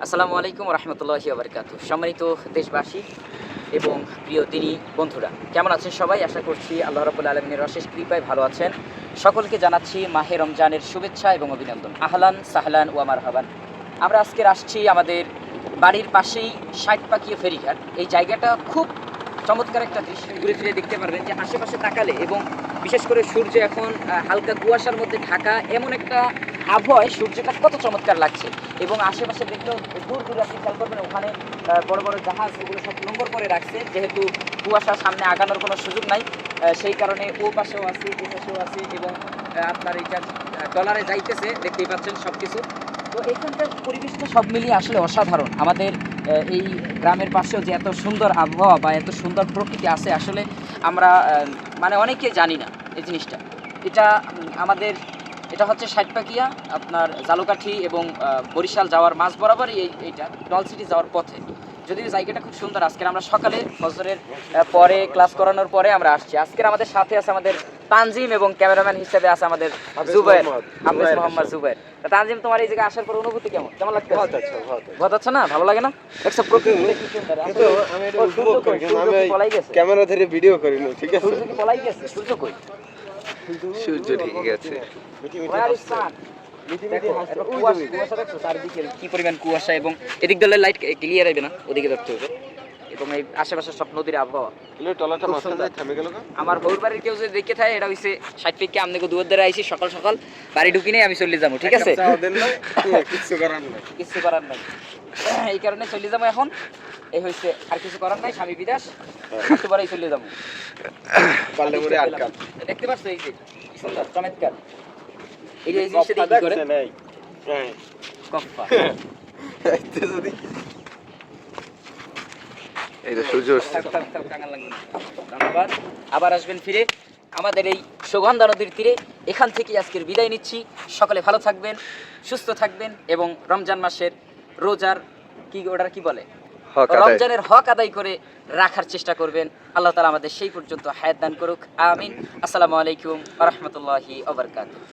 আসসালামু আলাইকুম রহমতুল্লাহি ওবরকাতুহ। সম্মানিত দেশবাসী এবং প্রিয় দিনী বন্ধুরা, কেমন আছেন সবাই? আশা করছি আল্লাহ রাব্বুল আলামিনের অশেষ কৃপায় ভালো আছেন। সকলকে জানাচ্ছি মাহে রমজানের শুভেচ্ছা এবং অভিনন্দন। আহলান সাহলান ওয়া মারহাবান। আমরা আজকের আসছি আমাদের বাড়ির পাশেই ৬০ পাকিয়া ফেরিঘাট। এই জায়গাটা খুব চমৎকার একটা দৃশ্য, ঘুরে ফিরে দেখতে পারবেন যে আশেপাশে তাকালে, এবং বিশেষ করে সূর্য এখন হালকা কুয়াশার মধ্যে ঢাকা, এমন একটা আবহাওয়ায় সূর্যটা কত চমৎকার লাগছে। এবং আশেপাশে দেখলেও দূর দূরে আপনি খেয়াল করবেন ওখানে বড় বড় জাহাজ, ওগুলো সব নম্বর করে রাখছে, যেহেতু কুয়াশার সামনে আগানোর কোনো সুযোগ নাই, সেই কারণে ও পাশেও আছে, এ পাশেও আছে, এবং আপনার এইটা ডলারে যাইতেছে, দেখতেই পাচ্ছেন সব কিছু। তো এখানকার পরিবেশটা সব মিলিয়ে আসলে অসাধারণ। আমাদের এই গ্রামের পাশেও যে এত সুন্দর আবহাওয়া বা এত সুন্দর প্রকৃতি আছে, আসলে আমরা মানে অনেকে জানি না এই জিনিসটা। এটা আমাদের, এটা হচ্ছে ৬০ পাকিয়া আপনার জালুকাঠি এবং বরিশাল যাওয়ার মাঝ বরাবর এইটা নলসিটি যাওয়ার পথে। যদিও জায়গাটা খুব সুন্দর। আজকের আমরা সকালে ফজরের পরে ক্লাস করানোর পরে আমরা আসছি। আজকের আমাদের সাথে আছে আমাদের তানজিম, এবং ক্যামেরাম্যান হিসেবে আছে আমাদের জুবাইর, হাফেজ মোহাম্মদ জুবাইর। তানজিম, তোমার এই জায়গায় আসার পর অনুভূতি কেমন লাগছে? বহুত আচ্ছা না? ভালো লাগে না? দেখছো প্রকৃতি কি সুন্দর। আমি ক্যামেরা ধরে ভিডিও করি না, ঠিক আছে? সূর্য কি পলাই গেছে? সূর্য কই? সূর্য ঠিক আছে। কি পরিমাণ কুয়াশা, এবং এদিক দলের লাইট ক্লিয়ার আইবে না, ওদিকে দেখতে হবে। এবং এই আশেপাশে সব নদীর আবহাওয়া। আমার বউর বাড়ির কেউ যদি দেখে থাকে, এটা হইছে ৬০ পাকিয়া। আমনে দুয়ার দ্বারা আইছি, সকাল সকাল বাড়ি ঢুকি নেই, আমি চলে যাবো, ঠিক আছে? কিছু করার নাই, এই কারণে চলে যাবো এখন। এই হয়েছে, আর কিছু করার নাই, স্বামী বিদেশ, একটু পরেই চলে যাবো। দেখতে পাচ্ছ এই যে কি সুন্দর চমৎকার, এই যে এই জিনিসটা দিয়ে কি করে কফা। এই তো সূর্য ধন্যবাদ। আবার আসবেন ফিরে আমাদের এই সুগন্ধা নদীর তীরে। এখান থেকে আজকের বিদায় নিচ্ছি। সকলে ভালো থাকবেন, সুস্থ থাকবেন, এবং রমজান মাসের রোজার কি বলে, রমজানের হক আদায় করে রাখার চেষ্টা করবেন। আল্লাহ তাআলা আমাদের সেই পর্যন্ত হায়াত দান করুক, আমিন। আসসালামু আলাইকুম ওয়া রাহমাতুল্লাহি ওয়া বারাকাতুহু।